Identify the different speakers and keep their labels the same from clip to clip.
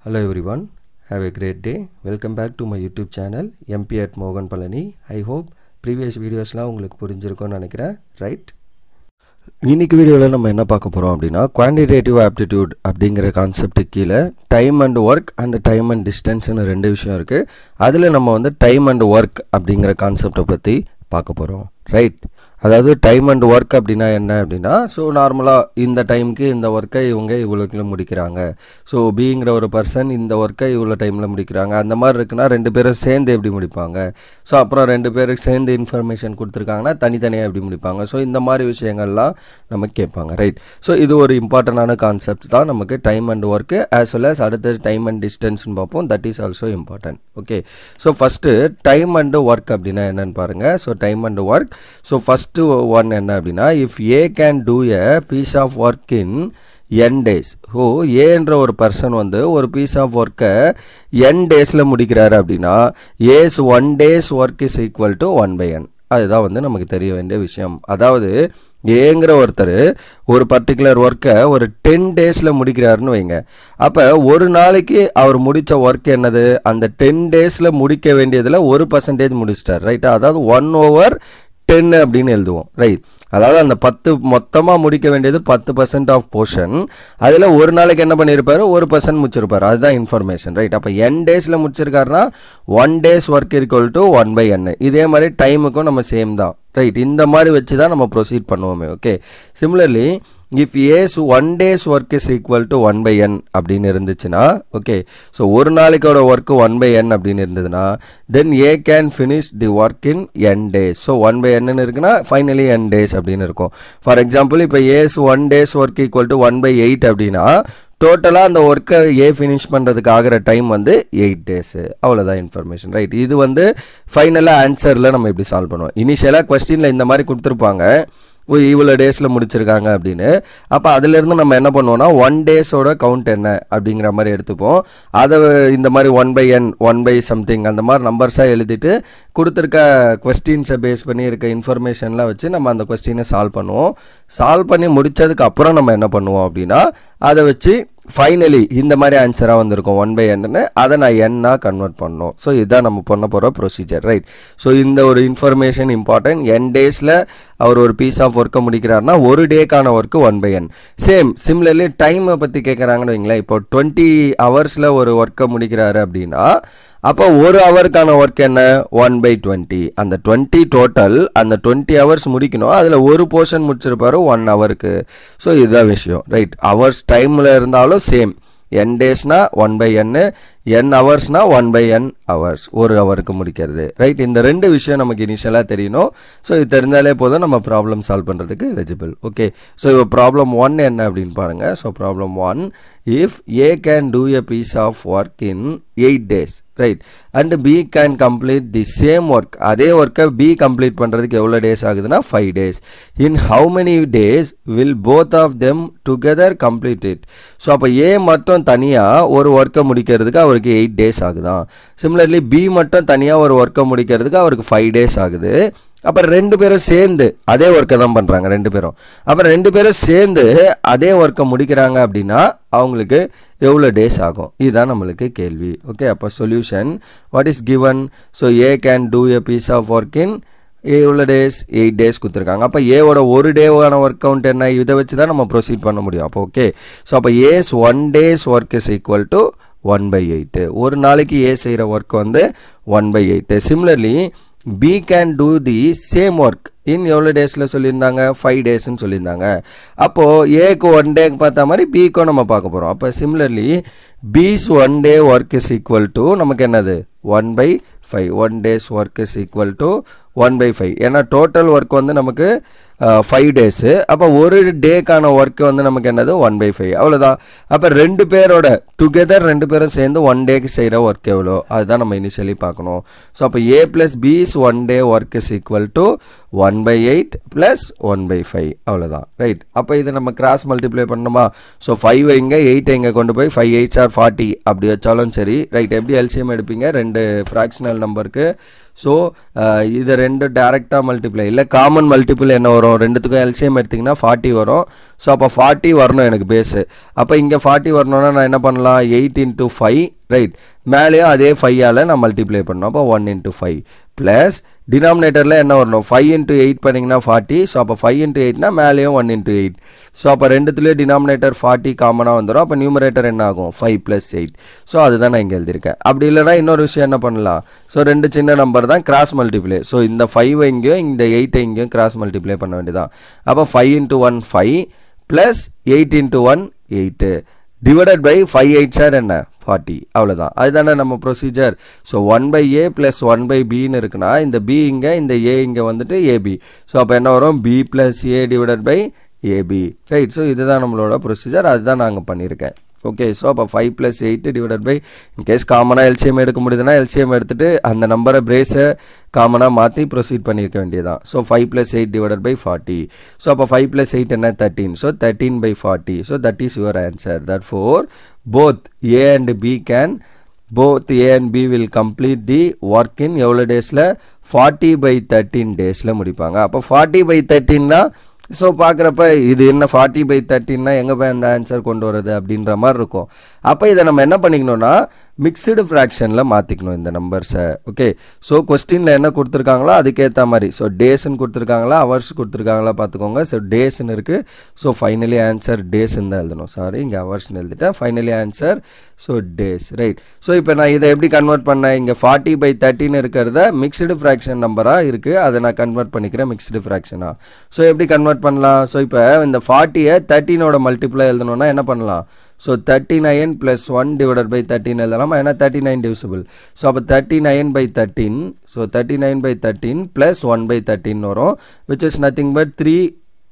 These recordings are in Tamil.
Speaker 1: Hello everyone, have a great day. Welcome back to my YouTube channel MP at Mogan Palani. I hope previous videos la உங்களுக்கு புரிஞ்சிருக்கும்னு நினைக்கிறேன், right? இன்னைக்கு வீடியோல நம்ம என்ன பார்க்க போறோம் அப்படினா quantitative aptitude அப்படிங்கற கான்செப்ட் கீழ time and work and time and distance ன்னு ரெண்டு விஷயம் இருக்கு. அதுல நம்ம வந்து time and work அப்படிங்கற கான்செப்ட பத்தி பார்க்க போறோம், right? அதாவது டைம் அண்ட் ஒர்க் அப்படின்னா என்ன அப்படின்னா ஸோ நார்மலாக இந்த டைமுக்கு இந்த ஒர்க்கை இவங்க இவ்வளோக்குள்ள முடிக்கிறாங்க, ஸோ பிங்கிற ஒரு பர்சன் இந்த ஒர்க்கை இவ்வளோ டைமில் முடிக்கிறாங்க, அந்த மாதிரி இருக்குன்னா ரெண்டு பேரும் சேர்ந்து எப்படி முடிப்பாங்க, ஸோ அப்புறம் ரெண்டு பேருக்கு சேர்ந்து இன்ஃபர்மேஷன் கொடுத்துருக்காங்கன்னா தனித்தனியாக எப்படி முடிப்பாங்க, ஸோ இந்த மாதிரி விஷயங்கள்லாம் நம்ம கேட்பாங்க, ரைட்? ஸோ இது ஒரு இம்பார்ட்டண்டான கான்செப்ட்ஸ் தான் நமக்கு time and work as well as அடுத்தது டைம் அண்ட் டிஸ்டன்ஸ்னு பார்ப்போம். That is also important. Okay, so first time and work அப்படின்னா என்னன்னு பாருங்கள். So time and work, so first one என்ன அப்படின்னா if A can do a piece of work in n days. ஓ ஏன்ற ஒரு பர்சன் வந்து ஒரு பீஸ் ஆஃப் ஒர்க்கை n டேஸில் முடிக்கிறாரு அப்படின்னா A's 1 days work is equal to 1/n. அதுதான் வந்து நமக்கு தெரிய வேண்டிய விஷயம். அதாவது ஏங்கிற ஒருத்தர் ஒரு பர்டிகுலர் ஒர்க்கை ஒரு 10 டேஸில் முடிக்கிறாருன்னு வைங்க. அப்போ ஒரு நாளைக்கு அவர் முடித்த ஒர்க் என்னது, அந்த 10 டேஸில் முடிக்க வேண்டியதில் 1% முடிச்சிட்டார், ரைட்டா? அதாவது 1/10 அப்படின்னு எழுதுவோம், ரைட்? அதாவது அந்த 10 மொத்தமாக முடிக்க வேண்டியது 10% ஆஃப் போர்ஷன், அதில் ஒரு நாளைக்கு என்ன பண்ணியிருப்பாரு, 1% முடிச்சிருப்பாரு. அதுதான் இன்ஃபர்மேஷன், ரைட்? அப்போ n டேஸில் முடிச்சிருக்காருன்னா 1 days work equal to 1/n. இதே மாதிரி டைமுக்கும் நம்ம சேம் தான், ரைட்? இந்த மாதிரி வச்சு தான் நம்ம ப்ரொசீட் பண்ணுவோமே. Okay, similarly if A's 1 days work is equal to 1/n அப்படின்னு இருந்துச்சுன்னா, ஓகே, ஸோ ஒரு நாளைக்கோட ஒர்க்கு 1/n அப்படின்னு இருந்ததுன்னா then A can finish the work in n days. So 1/n இருக்குன்னா ஃபைனலி n days அப்படின்னு இருக்கும். ஃபார் எக்ஸாம்பிள் இப்போ A's 1 days work equal to 1/8 அப்படின்னா டோட்டலாக அந்த ஒர்க்கை ஏ ஃபினிஷ் பண்ணுறதுக்கு ஆகிற டைம் வந்து 8 days. அவ்வளோதான் இன்ஃபர்மேஷன், ரைட்? இது வந்து ஃபைனலாக ஆன்சரில் நம்ம இப்படி சால்வ் பண்ணுவோம். இனிஷியலாக கொஸ்டினில் இந்த மாதிரி கொடுத்துருப்பாங்க, இவ்வளோ டேஸில் முடிச்சிருக்காங்க அப்படின்னு. அப்போ அதிலேருந்து நம்ம என்ன பண்ணுவோம்னா 1 days-ஓட கவுண்ட் என்ன அப்படிங்கிற மாதிரி எடுத்துப்போம். அதை இந்த மாதிரி 1/n 1/something அந்த மாதிரி நம்பர்ஸாக எழுதிட்டு கொடுத்துருக்க கொஸ்டின்ஸை பேஸ் பண்ணி இருக்க இன்ஃபர்மேஷன்லாம் வச்சு நம்ம அந்த கொஸ்டினை சால்வ் பண்ணுவோம். சால்வ் பண்ணி முடித்ததுக்கு அப்புறம் நம்ம என்ன பண்ணுவோம் அப்படின்னா அதை வச்சு ஃபைனலி இந்த மாதிரி ஆன்சராக வந்திருக்கும் 1/n, அதை நான் n-ஆ கன்வெர்ட் பண்ணணும். ஸோ இதுதான் நம்ம பண்ண போகிற ப்ரொசீஜர், ரைட்? ஸோ இந்த ஒரு இன்ஃபர்மேஷன் இம்பார்ட்டன்ட். n டேஸில் அவர் ஒரு பீஸ் ஆஃப் ஒர்க்கை முடிக்கிறாருன்னா ஒரு டேக்கான ஒர்க்கு 1/n. சேம் சிமிலர்லி டைமை பற்றி கேட்குறாங்கன்னு வைங்களேன். இப்போ 20 hours-ல் ஒரு ஒர்க்கை முடிக்கிறாரு அப்படின்னா அப்போ ஒரு ஹவருக்கான ஒர்க் என்ன 1/20. அந்த 20 டோட்டல், அந்த 20 hours முடிக்கணும், அதில் ஒரு போர்ஷன் முடிச்சிருப்பாரு 1 hour-க்கு. ஸோ இதுதான் விஷயம், ரைட்? ஹவர்ஸ் டைமில் இருந்தாலும் same, n days-னா 1/n, n hours-னா 1/n hours, ஒரு ஹவருக்கு முடிக்கிறது, ரைட்? இந்த ரெண்டு விஷயம் நமக்கு இனிஷியலாக தெரியணும். ஸோ இது தெரிஞ்சாலே போதும் நம்ம ப்ராப்ளம் சால்வ் பண்ணுறதுக்கு எலிஜிபிள். ஓகே, ஸோ இப்போ ப்ராப்ளம் 1 என்ன அப்படின்னு பாருங்கள். So problem 1, if A can do a piece of work in 8 days, right? And B can complete the same work. அதே ஒர்க்கை பி கம்ப்ளீட் பண்ணுறதுக்கு எவ்வளோ டேஸ் ஆகுதுன்னா 5 days. In how many days will both of them together complete it? So அப்போ ஏ மட்டும் தனியாக ஒரு ஒர்க்கை முடிக்கிறதுக்கு அவருக்கு 8 days ஆகுதான். சிமிலர்லி பி மட்டும் தனியாக ஒரு ஒர்க்கை முடிக்கிறதுக்கு அவருக்கு 5 days ஆகுது. அப்புறம் ரெண்டு பேரும் சேர்ந்து அதே ஒர்க்கை தான் பண்ணுறாங்க ரெண்டு பேரும். அப்புறம் ரெண்டு பேரும் சேர்ந்து அதே ஒர்க்கை முடிக்கிறாங்க அப்படின்னா அவங்களுக்கு எவ்வளோ டேஸ் ஆகும்? இதுதான் நம்மளுக்கு கேள்வி. ஓகே, அப்போ solution what is given? So A can do a piece of work in எவ்வளோ டேஸ்? 8 days கொடுத்துருக்காங்க. அப்போ ஏவோட ஒரு டேவான ஒர்க் கவுண்ட் என்ன? இதை வச்சு தான் நம்ம ப்ரொசீட் பண்ண முடியும். அப்போ ஓகே, ஸோ அப்போ A's 1 days work is equal to 1/8. ஒரு நாளைக்கு ஏ செய்கிற ஒர்க் வந்து 1/8. Similarly B can do the same work in எவ்வளோ டேஸில் சொல்லியிருந்தாங்க? 5 days-ன்னு சொல்லியிருந்தாங்க. அப்போது ஏக்கு 1 day பார்த்த மாதிரி பிக்கும் நம்ம பார்க்க போகிறோம். அப்போ சிமிலர்லி பிஸ் 1 day work is equal to நமக்கு என்னது 1/5. 1 days work is equal to 1/5. ஏன்னா டோட்டல் ஒர்க் வந்து நமக்கு 5 days. அப்போ ஒரு டேக்கான ஒர்க்கு வந்து நமக்கு என்னது 1/5. அவ்வளோதான். அப்போ ரெண்டு பேரோட டுகெதர் ரெண்டு பேரும் சேர்ந்து 1 டேக்கு செய்கிற ஒர்க் எவ்வளோ, அதுதான் நம்ம இனிஷியலி பார்க்கணும். ஸோ அப்போ ஏ ப்ளஸ் பிஸ் 1 day work is equal to 1/8 plus 1/5. அவ்வளோதான், ரைட்? அப்போ இதை நம்ம கிராஸ் மல்டிப்ளை பண்ணணுமா? ஸோ 5 இங்கே 8 இங்கே கொண்டு போய் 5 8s are 40 அப்படி வச்சாலும் சரி, ரைட்? எப்படி எல்சிஎம் எடுப்பீங்க ரெண்டு ஃப்ராக்ஷனல் நம்பருக்கு? ஸோ இது ரெண்டு டேரெக்டாக மல்டிப்ளை இல்லை காமன் மல்டிபிள் என்ன வரும், ரெண்டுத்துக்கும் எல்சிஎம் எடுத்திங்கன்னா 40 வரும். ஸோ அப்போ 40 வரணும் எனக்கு பேஸு. அப்போ இங்கே 40 வரணும்னா நான் என்ன பண்ணலாம், 8 into 5 ரைட், மேலேயும் அதே 5ஆல் நான் மல்டிப்ளை பண்ணணும். அப்போ 1 into 5 ப்ளஸ் டினாமினேட்டரில் என்ன வரணும், 5 into 8 பண்ணிங்கன்னா 40. ஸோ அப்போ 5 into 8னா மேலேயும் 1 into 8. ஸோ அப்போ ரெண்டுத்துலேயும் டினாமினேட்டர் 40 காமனாக வந்துடும். அப்போ நியூமரேட்டர் என்ன ஆகும், 5 + 8. ஸோ அதுதான் நான் இங்கே எழுதியிருக்கேன். அப்படி இல்லைனா இன்னொரு விஷயம் என்ன பண்ணலாம், ஸோ ரெண்டு சின்ன நம்பர் தான் கிராஸ் மல்டிப்ளை. ஸோ இந்த 5 இங்கேயும் இந்த 8 இங்கேயும் கிராஸ் மல்டிப்ளை பண்ண வேண்டியதான். அப்போ 5 into 1 5 plus 8 into 1 8 divided by 5 8 sir என்ன 40. அவ்வளோதான், அதுதானே நம்ம ப்ரொசீஜர். ஸோ 1/a ப்ளஸ் 1/bன்னு இருக்குன்னா இந்த b இங்கே இந்த a இங்கே வந்துட்டு ab. ஸோ அப்போ என்ன வரும், b + a divided by ab right. So இதுதான் நம்மளோட ப்ரொசீஜர், அதுதான் நாங்கள் பண்ணியிருக்கேன். ஓகே, ஸோ அப்போ 5 + 8 டிவைடட் பை இன்கேஸ் காமனாக எல்சிஎம் எடுக்க முடியுதுன்னா எல்சிஎம் எடுத்துகிட்டு அந்த நம்பரை பிரேஸை காமனாக மாற்றி ப்ரொசீட் பண்ணியிருக்க வேண்டியதான். So 5 + 8 divided by 40. ஸோ அப்போ 5 + 8 என்ன 13. So 13/40. So that is your answer. therefore both a and b will complete the work in எவ்வளோ டேஸில் 40/13 டேஸில் முடிப்பாங்க. அப்போ 40/13னா ஸோ பார்க்குறப்ப இது என்ன 40/13னா எங்கே போய் அந்த ஆன்சர் கொண்டு வரது அப்படின்ற மாதிரி இருக்கும். அப்போ இதை நம்ம என்ன பண்ணிக்கணும்னா மிக்சடு ஃப்ராக்ஷனில் மாற்றிக்கணும் இந்த நம்பர்ஸை. ஓகே, ஸோ கொஸ்டினில் என்ன கொடுத்துருக்காங்களோ அதுக்கேற்ற மாதிரி. ஸோ டேஸ்ன்னு கொடுத்துருக்காங்களா ஹவர்ஸ் கொடுத்துருக்காங்களா பார்த்துக்கோங்க. ஸோ டேஸ்ன்னு இருக்குது. ஸோ ஃபைனலி ஆன்சர் டேஸ்ன்னு தான் எழுதணும். சாரி, இங்கே ஹவர்ஸ்ன்னு எழுதிட்டேன். Finally answer so days right. So இப்போ நான் இதை எப்படி கன்வெர்ட் பண்ணேன், இங்கே 40/13 இருக்கிறத மிக்சடு ஃப்ராக்ஷன் நம்பராக இருக்குது, அதை நான் கன்வெர்ட் பண்ணிக்கிறேன் மிக்சடு ஃப்ராக்ஷனாக. ஸோ எப்படி கன்வெர்ட் பண்ணலாம், ஸோ இப்போ இந்த 40யை 13ஓட மல்டிப்ளை எழுதணும்னா என்ன பண்ணலாம், ஸோ 39 + 1 டிவைடட் பை 13 எழுதலாமா, ஏன்னா 39 டிவிசிபிள். ஸோ அப்போ 39/13. ஸோ 39/13 + 1/13 வரும், which is nothing but 3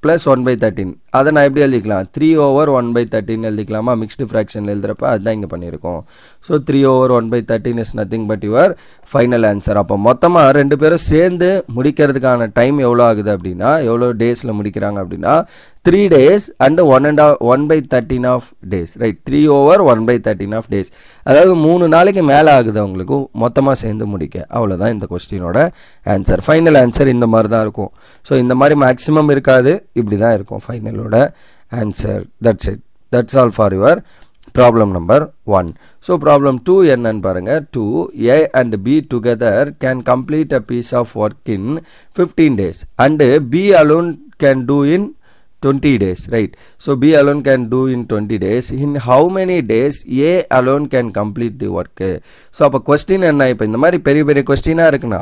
Speaker 1: + 1/13. அதை நான் எப்படி எழுதிக்கலாம், 3/1/13 எழுதிக்கலாமா மிக்ஸ்டு ஃப்ராக்ஷன் எழுதுறப்ப, அதுதான் இங்கே பண்ணியிருக்கோம். So 3/1/13 is nothing but your final answer. அப்போ மொத்தமாக ரெண்டு பேரும் சேர்ந்து முடிக்கிறதுக்கான டைம் எவ்வளோ ஆகுது அப்படின்னா, எவ்வளோ டேஸில் முடிக்கிறாங்க அப்படின்னா 3 days and 1/13 of days right. 3/1/13 of days, அதாவது 3 நாளைக்கு மேலே ஆகுது அவங்களுக்கு மொத்தமாக சேர்ந்து முடிக்க. அவ்வளோதான் இந்த கொஸ்டினோட ஆன்சர். ஃபைனல் ஆன்சர் இந்த மாதிரி தான் இருக்கும். ஸோ இந்த மாதிரி மேக்ஸிமம் இருக்காது, இப்படி தான் இருக்கும் ஃபைனலோட answer. That's it. That's all for your problem number 1. So problem 2 என்னன்னு பாருங்க. 2 A and B together can complete a piece of work in 15 days and B alone can do in 20 days right. So B alone can do in 20 days. In how many days A alone can complete the work? So அப்போ கொஸ்டின் என்ன, இப்போ இந்த மாதிரி பெரிய பெரிய கொஸ்டினாக இருக்குன்னா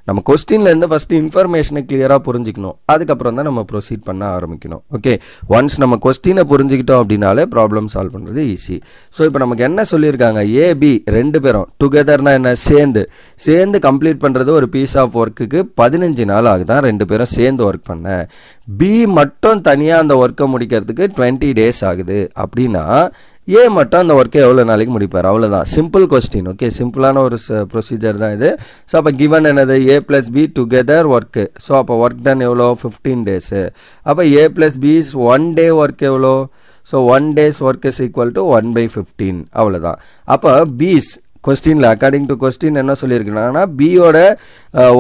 Speaker 1: நம்ம கொஸ்டின்லேருந்து ஃபஸ்ட்டு இன்ஃபர்மேஷனை கிளியராக புரிஞ்சிக்கணும், அதுக்கப்புறம் தான் நம்ம ப்ரொசீட் பண்ண ஆரம்பிக்கணும். ஓகே, ஒன்ஸ் நம்ம கொஸ்டினை புரிஞ்சுக்கிட்டோம் அப்படின்னாலே ப்ராப்ளம் சால்வ் பண்ணுறது ஈஸி. ஸோ இப்போ நமக்கு என்ன சொல்லியிருக்காங்க, ஏபி ரெண்டு பேரும் டுகெதர்னா என்ன சேர்ந்து கம்ப்ளீட் பண்ணுறது ஒரு பீஸ் ஆஃப் ஒர்க்குக்கு 15 நாள் ஆகுதான் ரெண்டு பேரும் சேர்ந்து ஒர்க் பண்ண. பி மட்டும் தனியாக அந்த ஒர்க்கை முடிக்கிறதுக்கு 20 days ஆகுது அப்படின்னா ஏ மட்டும் அந்த ஒர்க்கை எவ்வளோ நாளைக்கு முடிப்பார், அவ்வளோதான். Simple question. ஓகே, சிம்பிளான ஒரு ப்ரொசீஜர் தான் இது. ஸோ அப்போ கிவன் என்னது, A + B together work. So அப்போ ஒர்க் டன் எவ்வளோ 15 days. அப்போ A + B is 1 day work எவ்வளோ, so 1 days work is equal to 1/15 அவ்வளோதான். அப்போ பீஸ் கொஸ்டினில் அக்கார்டிங் டு கொஸ்டின் என்ன சொல்லியிருக்காங்கன்னா பியோட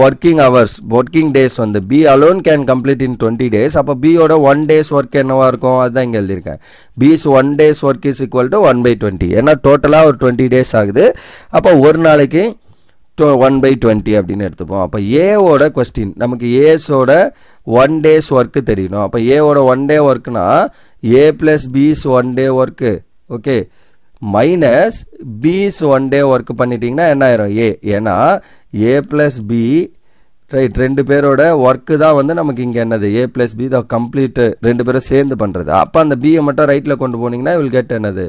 Speaker 1: ஒர்க்கிங் ஹவர்ஸ் ஒர்க்கிங் டேஸ் வந்து B alone can complete in 20 days. அப்போ பியோட 1 days ஒர்க் என்னவா இருக்கும், அதுதான் இங்கே எழுதியிருக்கேன். பிஸ் 1 days work is equal to 1/20. ஏன்னா டோட்டலாக ஒரு 20 days ஆகுது. அப்போ ஒரு நாளைக்கு 1/20 அப்படின்னு எடுத்துப்போம். அப்போ ஏவோட கொஸ்டின் நமக்கு ஏஸோட 1 days ஒர்க்கு தெரியணும். அப்போ ஏவோட 1 day ஒர்க்குனா A + B is 1 day work. Okay, minus பிஸ் 1 day ஒர்க் பண்ணிட்டீங்கன்னா என்ன ஆயிரும் ஏ, ஏன்னா A + B ரைட் ரெண்டு பேரோட ஒர்க்கு தான் வந்து நமக்கு இங்கே என்னது A + B தான் கம்ப்ளீட் ரெண்டு பேரும் சேர்ந்து பண்ணுறது. அப்போ அந்த பியை மட்டும் ரைட்டில் கொண்டு போனீங்கன்னா வில் கெட் என்னது,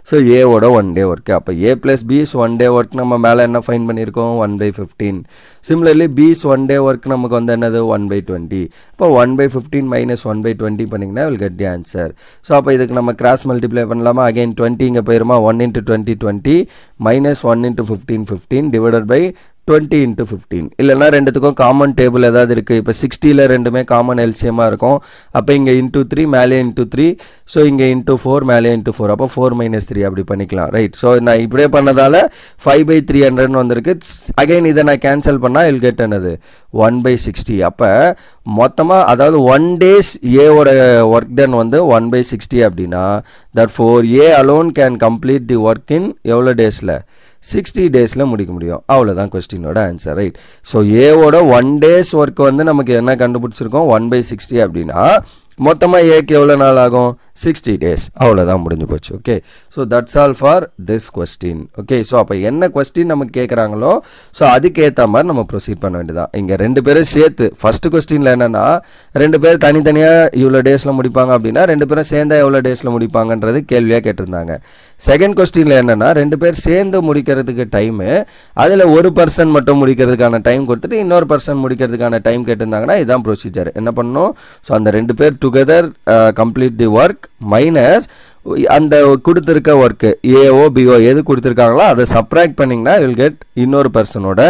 Speaker 1: ஸோ ஏவோட 1 day ஒர்க்கு. அப்போ A + B is 1 day work நம்ம மேலே என்ன ஃபைன் பண்ணியிருக்கோம் 1/15. சிமிலர்லி பிஸ் 1 day ஒர்க் நமக்கு வந்து என்னது 1/20. இப்போ 1/15 மைனஸ் 1/20 பண்ணிங்கன்னா will get the answer. So அப்போ இதுக்கு நம்ம கிராஸ் மல்டிப்ளை பண்ணலாமா, அகைன் 20 இங்கே போயிருமா, 1 × 20 20 மைனஸ் 1 × 15 15 டிவைடட் பை 20 into 15 இல்லைனா ரெண்டுத்துக்கும் காமன் டேபிள் ஏதாவது இருக்குது. இப்போ 60ல் ரெண்டுமே காமன் எல்சிஎம்மாக இருக்கும். அப்போ இங்கே இன்ட்டு 3 மேலே இன்ட்டு 3, ஸோ இங்கே இன்ட்டு 4 மேலே இன்ட்டு 4, அப்போ 4 - 3 அப்படி பண்ணிக்கலாம். ரைட். ஸோ நான் இப்படியே பண்ணதால் 5/300 வந்திருக்கு. அகைன் இதை நான் கேன்சல் பண்ணால் இல் கெட் என்னது 1/60. அப்போ மொத்தமாக அதாவது 1 days ஏவோட ஒர்க் டன் வந்து 1/60 அப்படின்னா therefore A alone can complete the work in எவ்வளோ டேஸில் 60 daysல முடிக்க முடியும். அவ்வளோதான் கொஸ்டினோட ஆன்சர். ரைட். ஸோ ஏவோட 1 days ஒர்க் வந்து நமக்கு என்ன கண்டுபிடிச்சிருக்கோம் 1/60 அப்படின்னா மொத்தமாக ஏக்கு எவ்வளோ நாள் ஆகும் 60 days. அவ்வளோதான் முடிஞ்சு போச்சு. Okay. So that's all for this question. Okay. So அப்போ என்ன கொஸ்டின் நமக்கு கேட்குறாங்களோ ஸோ அதுக்கேற்ற மாதிரி நம்ம ப்ரொசீட் பண்ண வேண்டியதான். இங்கே 2 பேரும் சேர்த்து ஃபஸ்ட்டு கொஸ்டினில் என்னென்னா 2 பேர் தனித்தனியாக இவ்வளோ டேஸில் முடிப்பாங்க அப்படின்னா 2 பேரும் சேர்ந்தா எவ்வளோ டேஸில் முடிப்பாங்கன்றது கேள்வியாக கேட்டிருந்தாங்க. செகண்ட் கொஸ்டினில் என்னென்னா 2 பேர் சேர்ந்து முடிக்கிறதுக்கு டைமு, அதில் ஒரு பர்சன் மட்டும் முடிக்கிறதுக்கான டைம் கொடுத்துட்டு இன்னொரு பர்சன் முடிக்கிறதுக்கான டைம் கேட்டிருந்தாங்கன்னா இதுதான் ப்ரொசீஜர். என்ன பண்ணணும், ஸோ அந்த 2 பேர் டுகெதர் கம்ப்ளீட் தி ஒர்க் மைனஸ் அந்த கொடுத்துருக்க ஒர்க்கு ஏஓ பிஓ எது கொடுத்துருக்காங்களோ அதை சப்ராக்ட் பண்ணிங்கன்னா வில் கெட் இன்னொரு பர்சனோட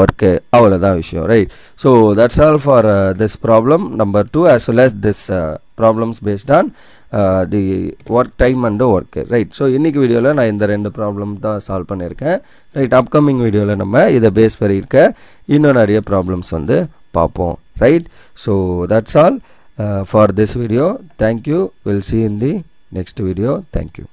Speaker 1: ஒர்க்கு. அவ்வளோதான் விஷயம். Right. So that's all for this problem number 2 as well as this problems based on the work time and work. Right. So இன்றைக்கி வீடியோவில் நான் இந்த 2 ப்ராப்ளம் தான் சால்வ் பண்ணியிருக்கேன். ரைட். அப்கமிங் வீடியோவில் நம்ம இதை பேஸ் பண்ணியிருக்க இன்னும் நிறைய ப்ராப்ளம்ஸ் வந்து பார்ப்போம். Right. So that's all for this video. Thank you. We'll see in the next video. Thank you.